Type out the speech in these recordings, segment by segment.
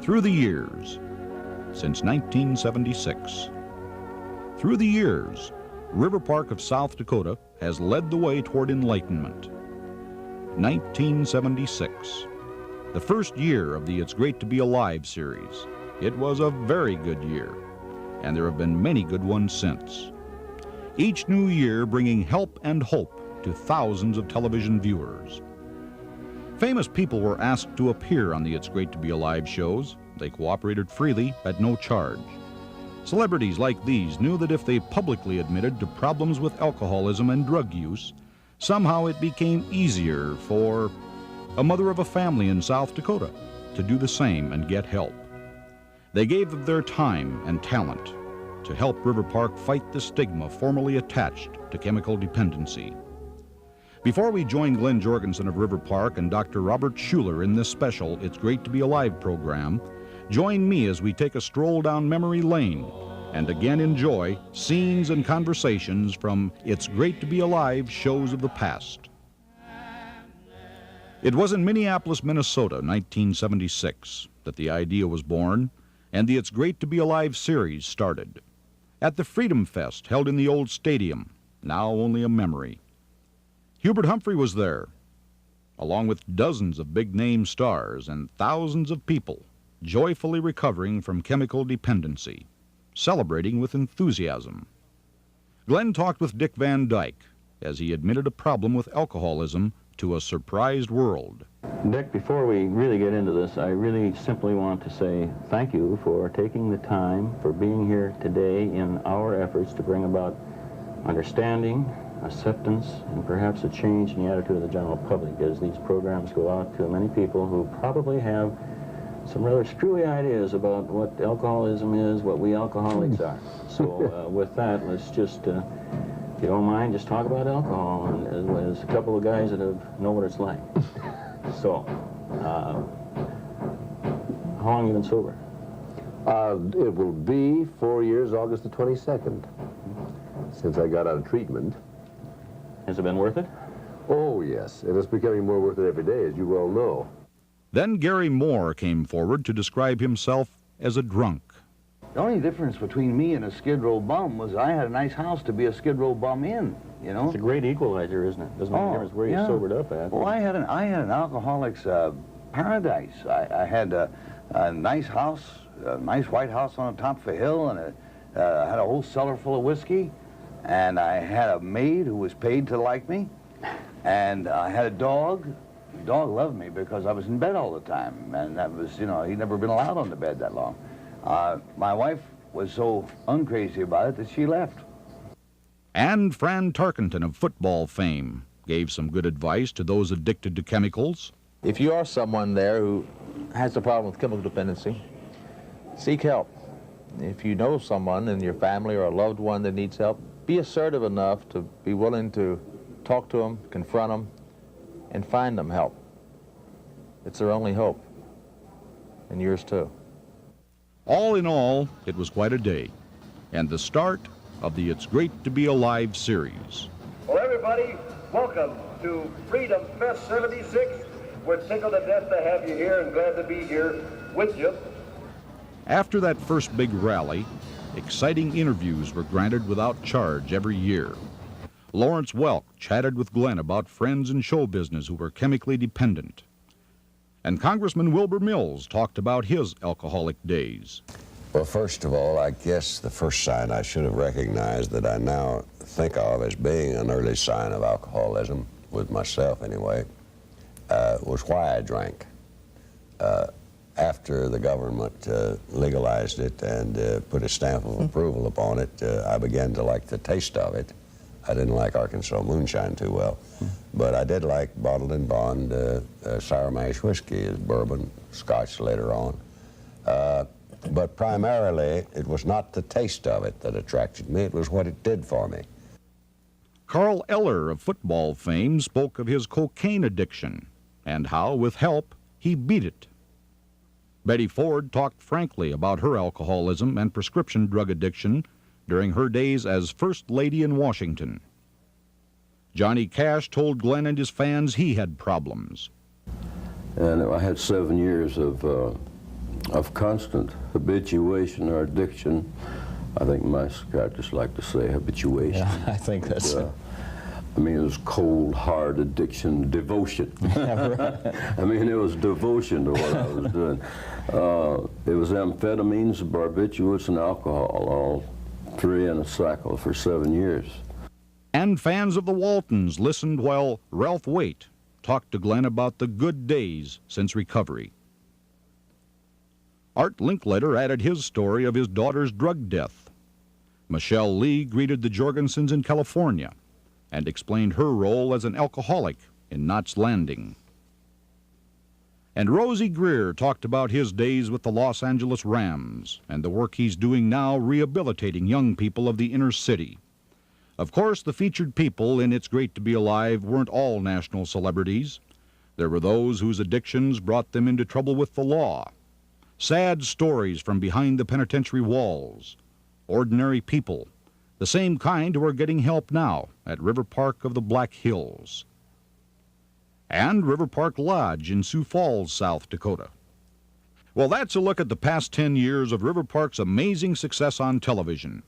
Through the years, since 1976. Through the years, River Park of South Dakota has led the way toward enlightenment. 1976, the first year of the It's Great to Be Alive series. It was a very good year, and there have been many good ones since. Each new year bringing help and hope to thousands of television viewers. Famous people were asked to appear on the It's Great to Be Alive shows. They cooperated freely at no charge. Celebrities like these knew that if they publicly admitted to problems with alcoholism and drug use, somehow it became easier for a mother of a family in South Dakota to do the same and get help. They gave of their time and talent to help River Park fight the stigma formerly attached to chemical dependency. Before we join Glenn Jorgensen of River Park and Dr. Robert Schuler in this special It's Great to Be Alive program, join me as we take a stroll down memory lane and again enjoy scenes and conversations from It's Great to Be Alive shows of the past. It was in Minneapolis, Minnesota, 1976, that the idea was born and the It's Great to Be Alive series started. At the Freedom Fest held in the old stadium, now only a memory. Hubert Humphrey was there, along with dozens of big-name stars and thousands of people joyfully recovering from chemical dependency, celebrating with enthusiasm. Glenn talked with Dick Van Dyke as he admitted a problem with alcoholism to a surprised world. Dick, before we really get into this, I really simply want to say thank you for taking the time, for being here today in our efforts to bring about understanding, acceptance, and perhaps a change in the attitude of the general public as these programs go out to many people who probably have some rather screwy ideas about what alcoholism is, what we alcoholics are. So with that, let's just, if you don't mind, just talk about alcohol, and as a couple of guys that know what it's like. So, how long have you been sober? It will be 4 years, August the 22nd, since I got out of treatment. Has it been worth it? Oh, yes, and it's becoming more worth it every day, as you well know. Then Gary Moore came forward to describe himself as a drunk. The only difference between me and a Skid Row bum was I had a nice house to be a Skid Row bum in, you know? It's a great equalizer, isn't it? Doesn't make a difference where you sobered up at. Well, I had an alcoholic's paradise. I had a nice house, a nice white house on the top of a hill, and I had a whole cellar full of whiskey, and I had a maid who was paid to like me, and I had a dog. The dog loved me because I was in bed all the time, and that was, you know, he'd never been allowed on the bed that long. My wife was so uncrazy about it that she left. And Fran Tarkenton of football fame gave some good advice to those addicted to chemicals. If you are someone there who has a problem with chemical dependency, seek help. If you know someone in your family or a loved one that needs help, be assertive enough to be willing to talk to them, confront them, and find them help. It's their only hope, and yours too. All in all, it was quite a day, and the start of the It's Great to Be Alive series. Well, everybody, welcome to Freedom Fest 76. We're tickled to death to have you here and glad to be here with you. After that first big rally, exciting interviews were granted without charge every year. Lawrence Welk chatted with Glenn about friends in show business who were chemically dependent. And Congressman Wilbur Mills talked about his alcoholic days. Well, first of all, I guess the first sign I should have recognized that I now think of as being an early sign of alcoholism, with myself anyway, was why I drank. After the government legalized it and put a stamp of approval upon it, I began to like the taste of it. I didn't like Arkansas moonshine too well, but I did like bottled and bond sour mash whiskey, bourbon, scotch later on. But primarily, it was not the taste of it that attracted me, it was what it did for me. Carl Eller of football fame spoke of his cocaine addiction and how, with help, he beat it. Betty Ford talked frankly about her alcoholism and prescription drug addiction during her days as First Lady in Washington. Johnny Cash told Glenn and his fans he had problems. And I had 7 years of of constant habituation or addiction. I think my psychiatrists like to say habituation. Yeah, I think that's I mean, it was cold, hard addiction, devotion. I mean, it was devotion to what I was doing. It was amphetamines, barbiturates, and alcohol, all three in a cycle for 7 years. And fans of the Waltons listened while Ralph Waite talked to Glenn about the good days since recovery. Art Linkletter added his story of his daughter's drug death. Michelle Lee greeted the Jorgensens in California and explained her role as an alcoholic in Knots Landing. And Rosie Greer talked about his days with the Los Angeles Rams and the work he's doing now rehabilitating young people of the inner city. Of course, the featured people in It's Great to Be Alive weren't all national celebrities. There were those whose addictions brought them into trouble with the law. Sad stories from behind the penitentiary walls. Ordinary people, the same kind who are getting help now at River Park of the Black Hills. And River Park Lodge in Sioux Falls, South Dakota. Well, that's a look at the past 10 years of River Park's amazing success on television.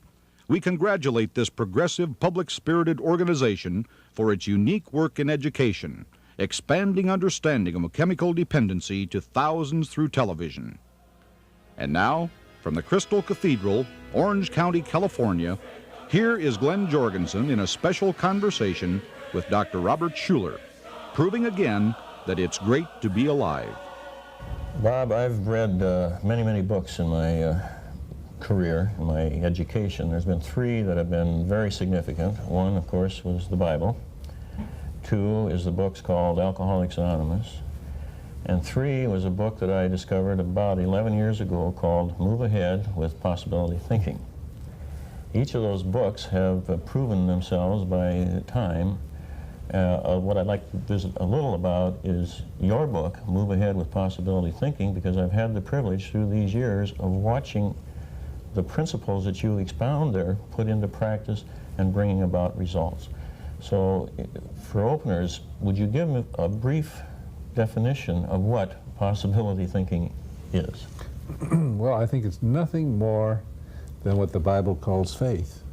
We congratulate this progressive, public-spirited organization for its unique work in education, expanding understanding of chemical dependency to thousands through television. And now, from the Crystal Cathedral, Orange County, California, here is Glenn Jorgensen in a special conversation with Dr. Robert Schuler, proving again that it's great to be alive. Bob, I've read many, many books in my career, in my education. There's been 3 that have been very significant. One, of course, was the Bible. 2 is the books called Alcoholics Anonymous. And 3 was a book that I discovered about 11 years ago called Move Ahead with Possibility Thinking. Each of those books have proven themselves by time. What I'd like to visit a little about is your book, Move Ahead with Possibility Thinking, because I've had the privilege through these years of watching the principles that you expound there put into practice and bringing about results. So for openers, would you give me a brief definition of what possibility thinking is? Well, I think it's nothing more than what the Bible calls faith.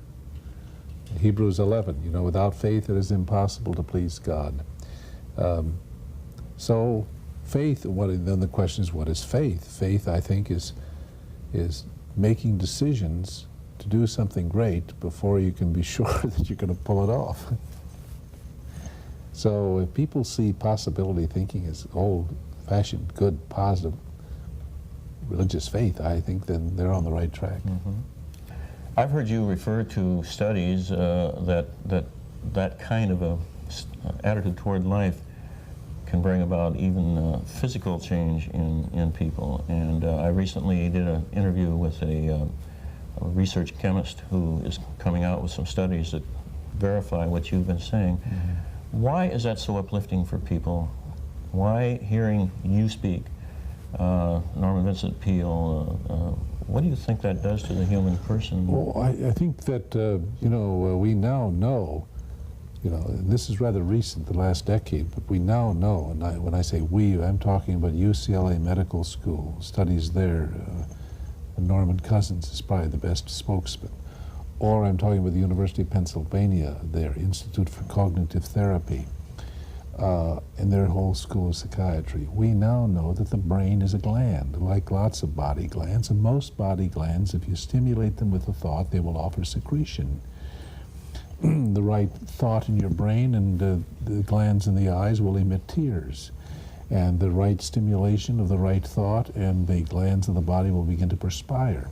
Hebrews 11, without faith it is impossible to please God. So faith, then the question is, what is faith? Faith, I think, is making decisions to do something great before you can be sure that you're going to pull it off. So if people see possibility thinking as old-fashioned, good, positive, religious faith, I think then they're on the right track. Mm-hmm. I've heard you refer to studies that kind of a attitude toward life can bring about even physical change in people. And I recently did an interview with a research chemist who is coming out with some studies that verify what you've been saying. Mm-hmm. Why is that so uplifting for people? Why hearing you speak, Norman Vincent Peale, what do you think that does to the human person? Well, I think that, we now know, and this is rather recent, the last decade, but we now know, and when I say we, I'm talking about UCLA Medical School, studies there. Norman Cousins is probably the best spokesman. Or I'm talking about the University of Pennsylvania, their Institute for Cognitive Therapy, and their whole school of psychiatry. We now know that the brain is a gland, like lots of body glands, and most body glands, if you stimulate them with a thought, they will offer secretion. The right thought in your brain and the glands in the eyes will emit tears. And the right stimulation of the right thought and the glands in the body will begin to perspire.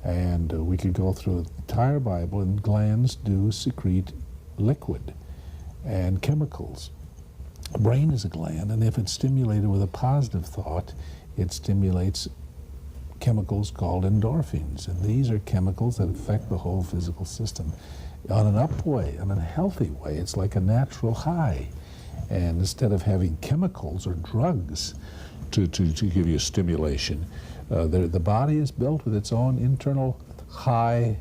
And we could go through the entire Bible, and glands do secrete liquid and chemicals. The brain is a gland, and if it's stimulated with a positive thought, it stimulates chemicals called endorphins. And these are chemicals that affect the whole physical system. On an up way, on a healthy way, it's like a natural high. And instead of having chemicals or drugs to give you stimulation, the body is built with its own internal high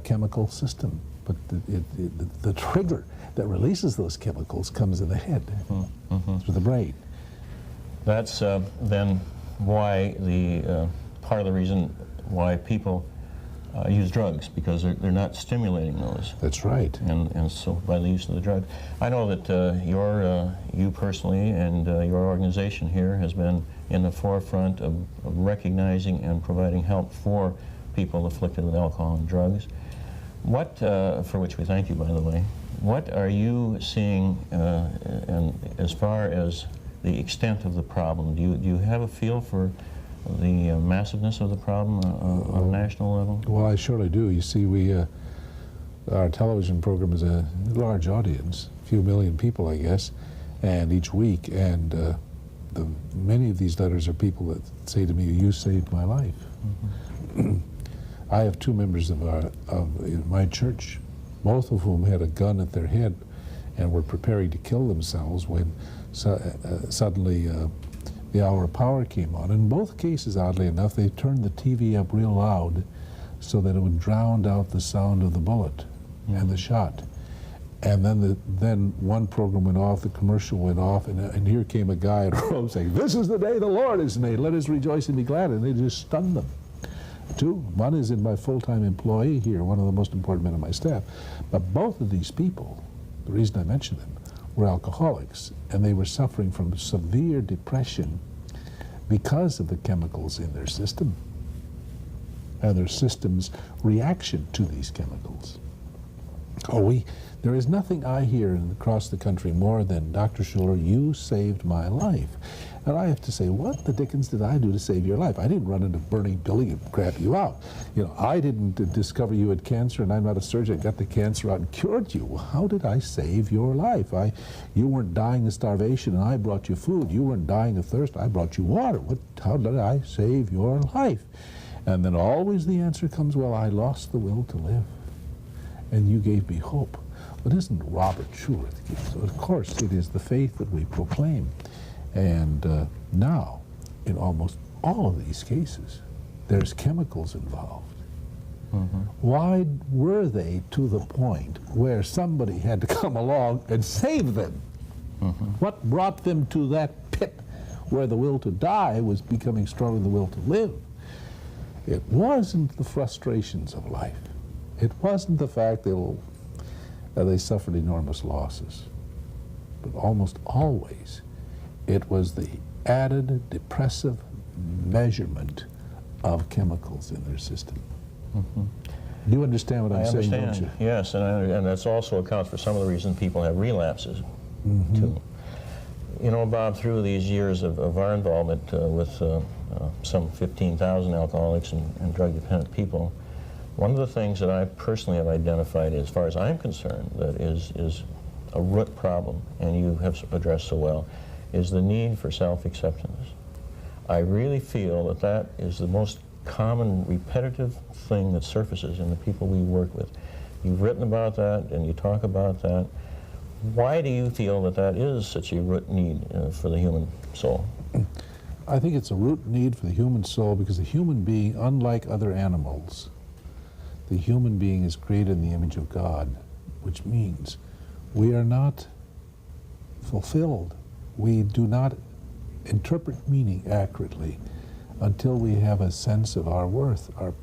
chemical system. But the trigger that releases those chemicals comes in the head, through the brain. That's then why part of the reason why people use drugs, because they're not stimulating those. That's right. And so by the use of the drug. I know that you personally and your organization here has been in the forefront of recognizing and providing help for people afflicted with alcohol and drugs. What, for which we thank you, by the way, what are you seeing and as far as the extent of the problem? Do you have a feel for the massiveness of the problem on a national level? Well, I surely do. You see, our television program is a large audience, a few million people, I guess, and each week, and many of these letters are people that say to me, "You saved my life." Mm-hmm. I have two members of my church, both of whom had a gun at their head and were preparing to kill themselves when suddenly the hour of power came on. In both cases, oddly enough, they turned the TV up real loud so that it would drown out the sound of the bullet and the shot. And then one program went off, the commercial went off, and here came a guy in a robe saying, "This is the day the Lord has made. Let us rejoice and be glad." And they just stunned them. One is in my full-time employee here, one of the most important men on my staff. But both of these people, the reason I mention them, were alcoholics, and they were suffering from severe depression because of the chemicals in their system and their system's reaction to these chemicals. There is nothing I hear across the country more than, "Dr. Schuler, you saved my life." And I have to say, what the dickens did I do to save your life? I didn't run into a burning building and crap you out. You know, I didn't discover you had cancer, and I'm not a surgeon. I got the cancer out and cured you. How did I save your life? You weren't dying of starvation, and I brought you food. You weren't dying of thirst. I brought you water. How did I save your life? And then always the answer comes, "Well, I lost the will to live, and you gave me hope." But isn't Robert Schuler the key? So of course, it is the faith that we proclaim. And now, in almost all of these cases, there's chemicals involved. Mm-hmm. Why were they to the point where somebody had to come along and save them? Mm-hmm. What brought them to that pit where the will to die was becoming stronger than the will to live? It wasn't the frustrations of life. It wasn't the fact that they suffered enormous losses. But almost always, it was the added depressive measurement of chemicals in their system. Mm-hmm. You understand what I'm saying, don't you? Yes, and that's also accounts for some of the reasons people have relapses, too. You know, Bob, through these years of our involvement with some 15,000 alcoholics and drug-dependent people, one of the things that I personally have identified, as far as I'm concerned, that is a root problem, and you have addressed so well, is the need for self-acceptance. I really feel that that is the most common repetitive thing that surfaces in the people we work with. You've written about that and you talk about that. Why do you feel that that is such a root need for the human soul? I think it's a root need for the human soul because the human being, unlike other animals, the human being is created in the image of God, which means we are not fulfilled. We do not interpret meaning accurately until we have a sense of our worth, our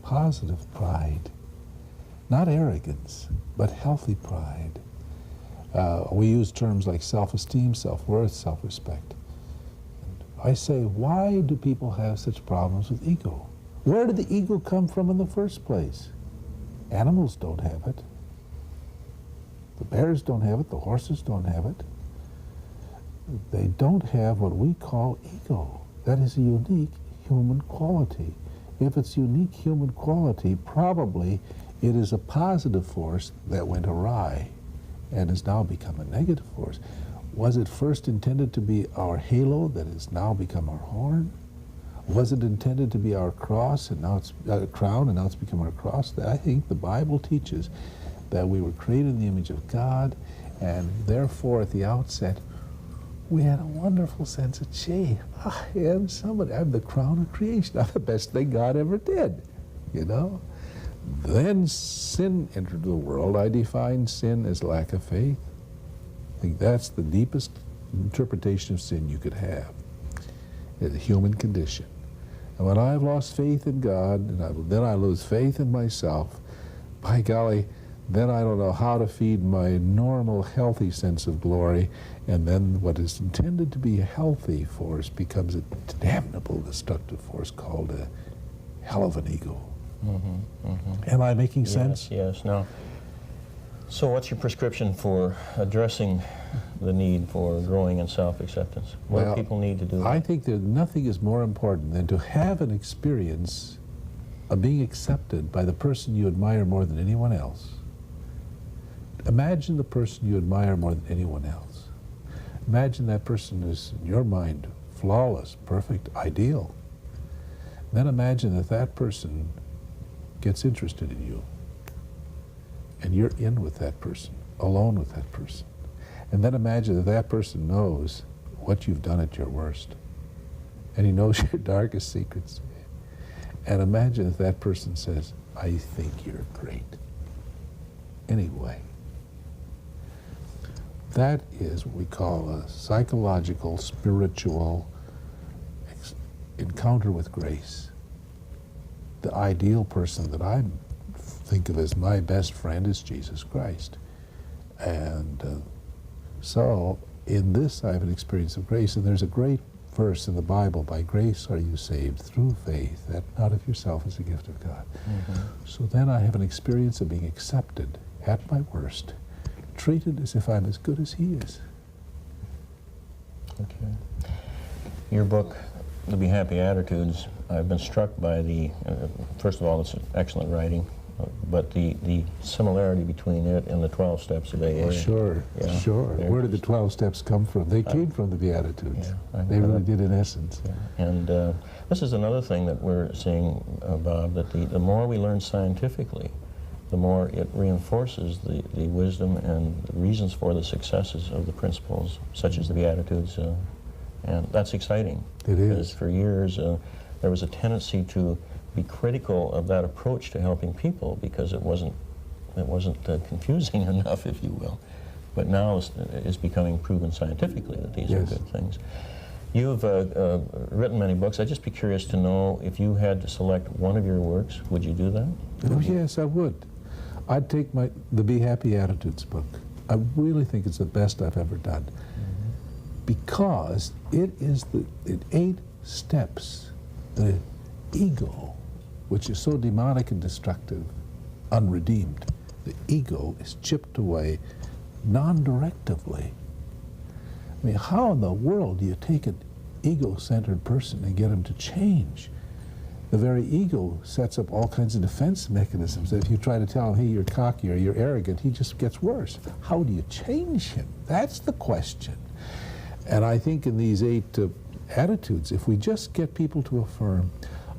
positive pride. Not arrogance, but healthy pride. We use terms like self-esteem, self-worth, self-respect. I say, why do people have such problems with ego? Where did the ego come from in the first place? Animals don't have it. The bears don't have it, the horses don't have it. They don't have what we call ego. That is a unique human quality. If it's unique human quality, probably it is a positive force that went awry and has now become a negative force. Was it first intended to be our halo that has now become our horn? Was it intended to be our cross and now it's a crown and now it's become our cross? I think the Bible teaches that we were created in the image of God, and therefore at the outset we had a wonderful sense of, gee, I am somebody. I'm the crown of creation. I'm the best thing God ever did, you know? Then sin entered the world. I define sin as lack of faith. I think that's the deepest interpretation of sin you could have. the human condition. And when I've lost faith in God, and then I lose faith in myself, by golly, then I don't know how to feed my normal, healthy sense of glory, and then what is intended to be a healthy force becomes a damnable, destructive force called a hell of an ego. Am I making sense? Yes. Now, so what's your prescription for addressing the need for growing in self-acceptance? What do people need to do? I think that nothing is more important than to have an experience of being accepted by the person you admire more than anyone else. Imagine the person you admire more than anyone else. Imagine that person is, in your mind, flawless, perfect, ideal. Then imagine that that person gets interested in you, and you're in with that person, alone with that person. And then imagine that that person knows what you've done at your worst, and he knows your darkest secrets. And imagine if that person says, I think you're great. Anyway, that is what we call a psychological, spiritual encounter with grace. The ideal person that I think of as my best friend is Jesus Christ. And so in this I have an experience of grace, and there's a great verse in the Bible, by grace are you saved through faith, that not of yourself is a gift of God. So then I have an experience of being accepted at my worst, treated as if I'm as good as he is. Okay. Your book, The Be Happy Attitudes, I've been struck by the, first of all, it's excellent writing, but the similarity between it and the 12 steps of AA. Oh, sure, Yeah. sure. Where did the 12 steps come from? They came from the Beatitudes. They really did in essence. Yeah. And this is another thing that we're seeing, Bob, that the more we learn scientifically, the more it reinforces the wisdom and the reasons for the successes of the principles, such as the Beatitudes. And that's exciting. It is. Because for years, there was a tendency to be critical of that approach to helping people because it wasn't confusing enough, if you will. But now it's becoming proven scientifically that these are good things. You've written many books. I'd just be curious to know if you had to select one of your works, would you do that? Oh, yes, I would. I'd take the Be Happy Attitudes book. I really think it's the best I've ever done. Because it is the 8 steps. The ego, which is so demonic and destructive, unredeemed. The ego is chipped away non-directively. I mean, how in the world do you take an ego-centered person and get him to change? The very ego sets up all kinds of defense mechanisms. If you try to tell him, hey, you're cocky or you're arrogant, he just gets worse. How do you change him? That's the question. And I think in these 8 attitudes, if we just get people to affirm,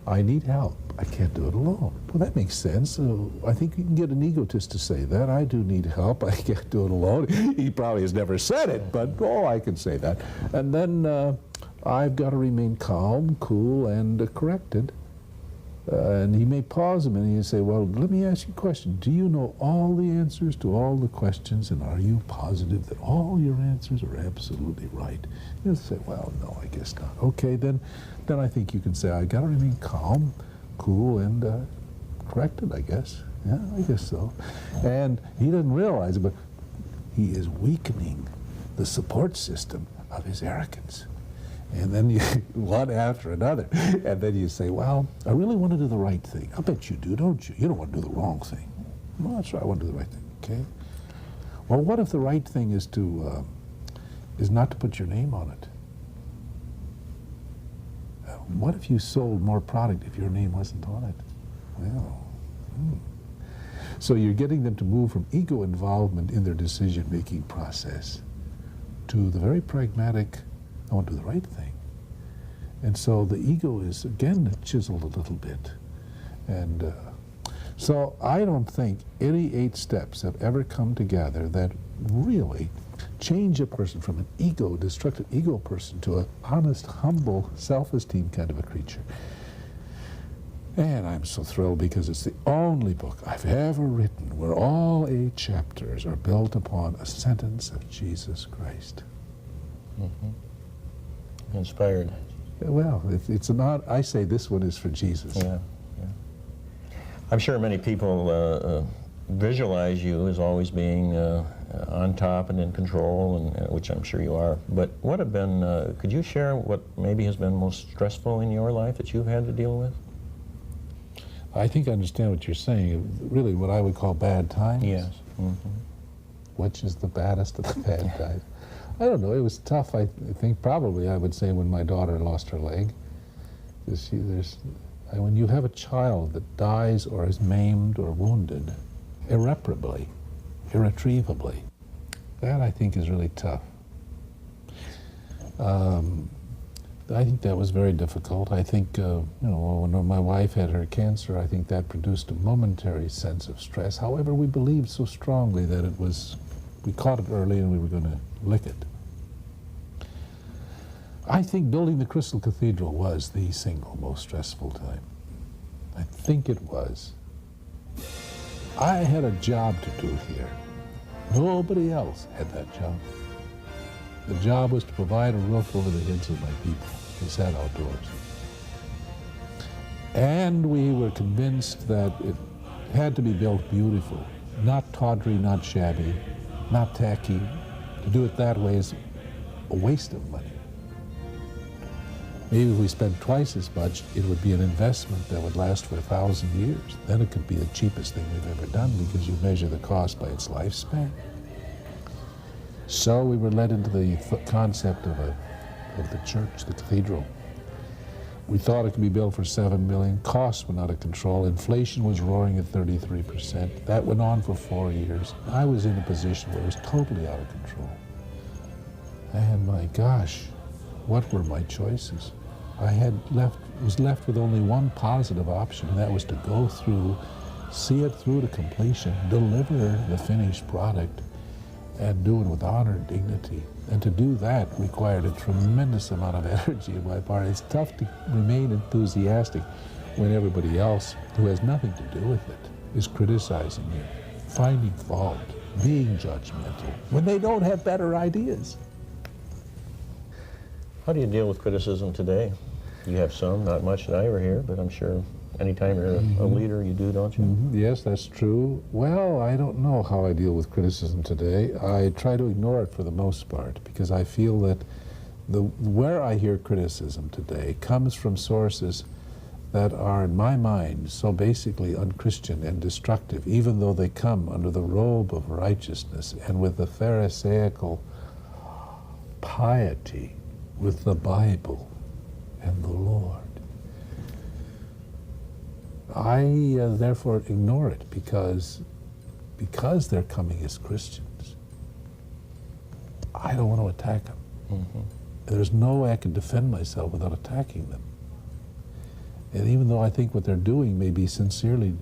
I need help, I can't do it alone. Well, that makes sense. I think you can get an egotist to say that. I do need help, I can't do it alone. He probably has never said it, but I can say that. And then I've got to remain calm, cool, and corrected. And he may pause a minute and say, well, let me ask you a question. Do you know all the answers to all the questions, and are you positive that all your answers are absolutely right? He'll say, well, no, I guess not. Okay, then I think you can say, I got to remain calm, cool, and corrected, I guess. Yeah, I guess so. And he doesn't realize it, but he is weakening the support system of his arrogance. And then you, one after another, and then you say, well, I really want to do the right thing. I bet you do, don't you? You don't want to do the wrong thing. Well, that's right, I want to do the right thing, okay? Well, what if the right thing is to, is not to put your name on it? What if you sold more product if your name wasn't on it? Well, So you're getting them to move from ego involvement in their decision-making process to the very pragmatic, I want to do the right thing. And so the ego is, again, chiseled a little bit. And so I don't think any 8 steps have ever come together that really change a person from an ego, destructive ego person to an honest, humble, self-esteem kind of a creature. And I'm so thrilled because it's the only book I've ever written where all 8 chapters are built upon a sentence of Jesus Christ. Inspired. Well, it's an odd, I say this one is for Jesus. Yeah, yeah. I'm sure many people visualize you as always being on top and in control, and which I'm sure you are. But what have been, could you share what maybe has been most stressful in your life that you've had to deal with? I think I understand what you're saying. Really what I would call bad times. Yes. Mm-hmm. Which is the baddest of the bad times? I don't know. It was tough. I think probably I would say when my daughter lost her leg. When you have a child that dies or is maimed or wounded irreparably, irretrievably, that I think is really tough. I think that was very difficult. I think, you know, when my wife had her cancer, I think that produced a momentary sense of stress. However, we believed so strongly that it was, we caught it early and we were going to lick it. I think building the Crystal Cathedral was the single most stressful time. I think it was. I had a job to do here. Nobody else had that job. The job was to provide a roof over the heads of my people. We sat outdoors. And we were convinced that it had to be built beautiful, not tawdry, not shabby, not tacky. To do it that way is a waste of money. Maybe if we spent twice as much, it would be an investment that would last for 1,000 years. Then it could be the cheapest thing we've ever done because you measure the cost by its lifespan. So we were led into the concept of the church, the cathedral. We thought it could be built for $7 million. Costs were out of control. Inflation was roaring at 33%. That went on for 4 years. I was in a position where it was totally out of control. And my gosh, what were my choices? I was left with only one positive option, and that was to go through, see it through to completion, deliver the finished product, and do it with honor and dignity. And to do that required a tremendous amount of energy on my part. It's tough to remain enthusiastic when everybody else, who has nothing to do with it, is criticizing you, finding fault, being judgmental, when they don't have better ideas. How do you deal with criticism today? You have some, not much that I ever hear, but I'm sure anytime you're a leader, you do, don't you? Mm-hmm. Yes, that's true. Well, I don't know how I deal with criticism today. I try to ignore it for the most part because I feel that where I hear criticism today comes from sources that are, in my mind, so basically unchristian and destructive, even though they come under the robe of righteousness and with the Pharisaical piety, with the Bible and the Lord. I therefore ignore it because they're coming as Christians. I don't want to attack them. Mm-hmm. There's no way I can defend myself without attacking them. And even though I think what they're doing may be sincerely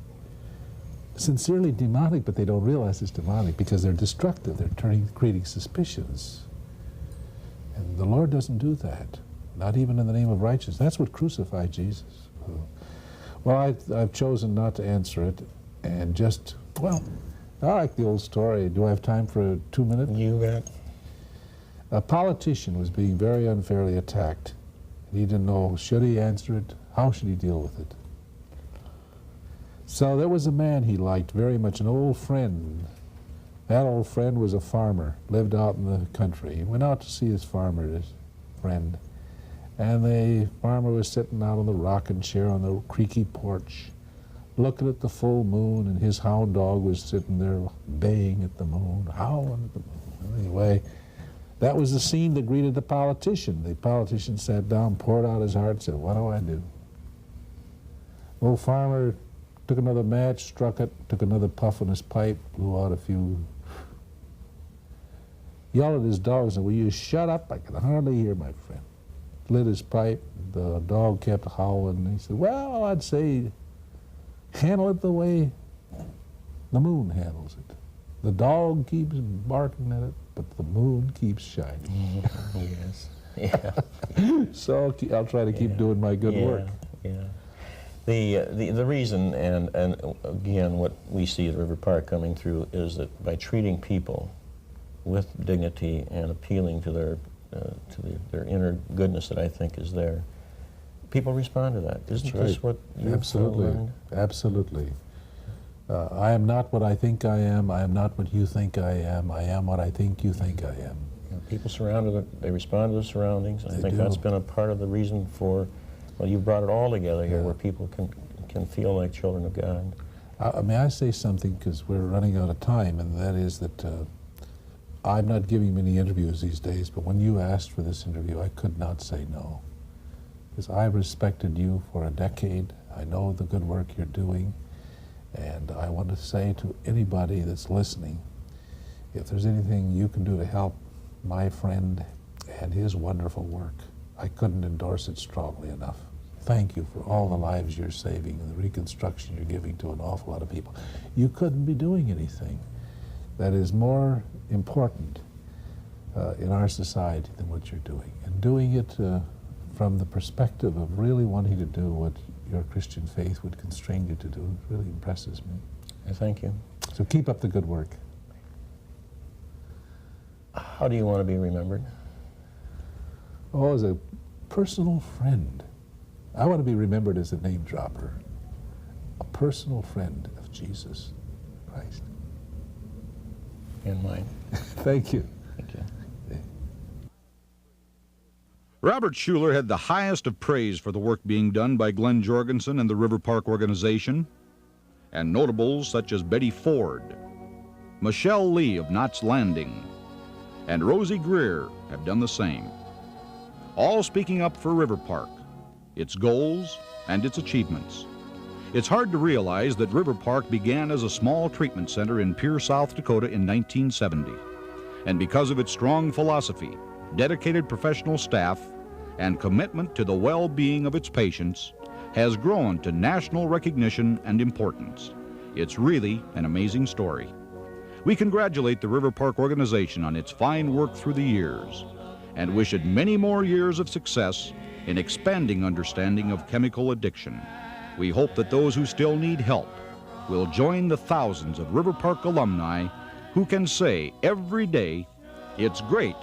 demonic, but they don't realize it's demonic because they're destructive. They're creating suspicions. And the Lord doesn't do that, not even in the name of righteousness. That's what crucified Jesus. Well, I've chosen not to answer it, and just, well, I like the old story. Do I have time for 2 minutes? You bet. A politician was being very unfairly attacked. He didn't know, should he answer it? How should he deal with it? So there was a man he liked very much, an old friend. That old friend was a farmer, lived out in the country. He went out to see his farmer, his friend. And the farmer was sitting out on the rocking chair on the creaky porch, looking at the full moon, and his hound dog was sitting there baying at the moon, howling at the moon. Anyway, that was the scene that greeted the politician. The politician sat down, poured out his heart, and said, "What do I do?" The old farmer took another match, struck it, took another puff on his pipe, blew out a few, yelled at his dog and said, "Will you shut up? I can hardly hear my friend." Lit his pipe, the dog kept howling, and he said, "Well, I'd say handle it the way the moon handles it. The dog keeps barking at it, but the moon keeps shining." Yes. Yeah. So I'll try to keep doing my good work. Yeah. The reason, and again, what we see at River Park coming through is that by treating people with dignity and appealing to their inner goodness that I think is there, people respond to that. Isn't That's this right. what you've Absolutely. learned? Absolutely. I am not what I think I am. I am not what you think I am. I am what I think you think I am. You know, people surrounded it, they respond to their surroundings. I think that's been a part of the reason for, well, you've brought it all together here where people can feel like children of God. May I say something, because we're running out of time, and that is that I'm not giving many interviews these days, but when you asked for this interview, I could not say no. Because I've respected you for a decade. I know the good work you're doing. And I want to say to anybody that's listening, if there's anything you can do to help my friend and his wonderful work, I couldn't endorse it strongly enough. Thank you for all the lives you're saving and the reconstruction you're giving to an awful lot of people. You couldn't be doing anything that is more important in our society than what you're doing. And doing it from the perspective of really wanting to do what your Christian faith would constrain you to do really impresses me. Thank you. So keep up the good work. How do you want to be remembered? Oh, as a personal friend. I want to be remembered as a name dropper, a personal friend of Jesus Christ. And mine. Thank you. Thank you. Robert Schuler had the highest of praise for the work being done by Glenn Jorgensen and the River Park organization, and notables such as Betty Ford, Michelle Lee of Knott's Landing, and Rosie Greer have done the same, all speaking up for River Park, its goals and its achievements. It's hard to realize that River Park began as a small treatment center in Pierre, South Dakota in 1970, and because of its strong philosophy, dedicated professional staff, and commitment to the well-being of its patients, has grown to national recognition and importance. It's really an amazing story. We congratulate the River Park organization on its fine work through the years, and wish it many more years of success in expanding understanding of chemical addiction. We hope that those who still need help will join the thousands of River Park alumni who can say every day, it's great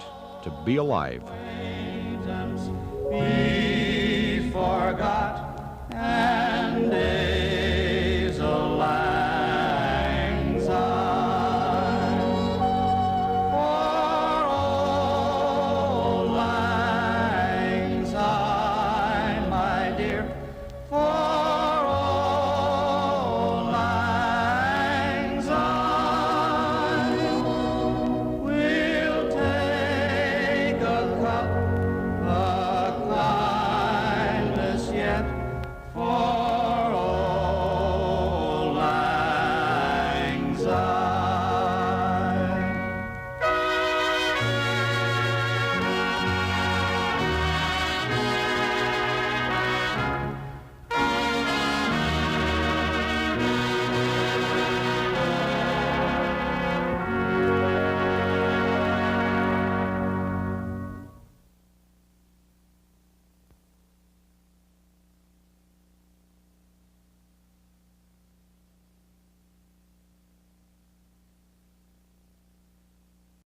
to be alive. Be forgot and days of lang syne. For old lang syne, my dear, for old lang syne, we'll take a cup of kindness yet for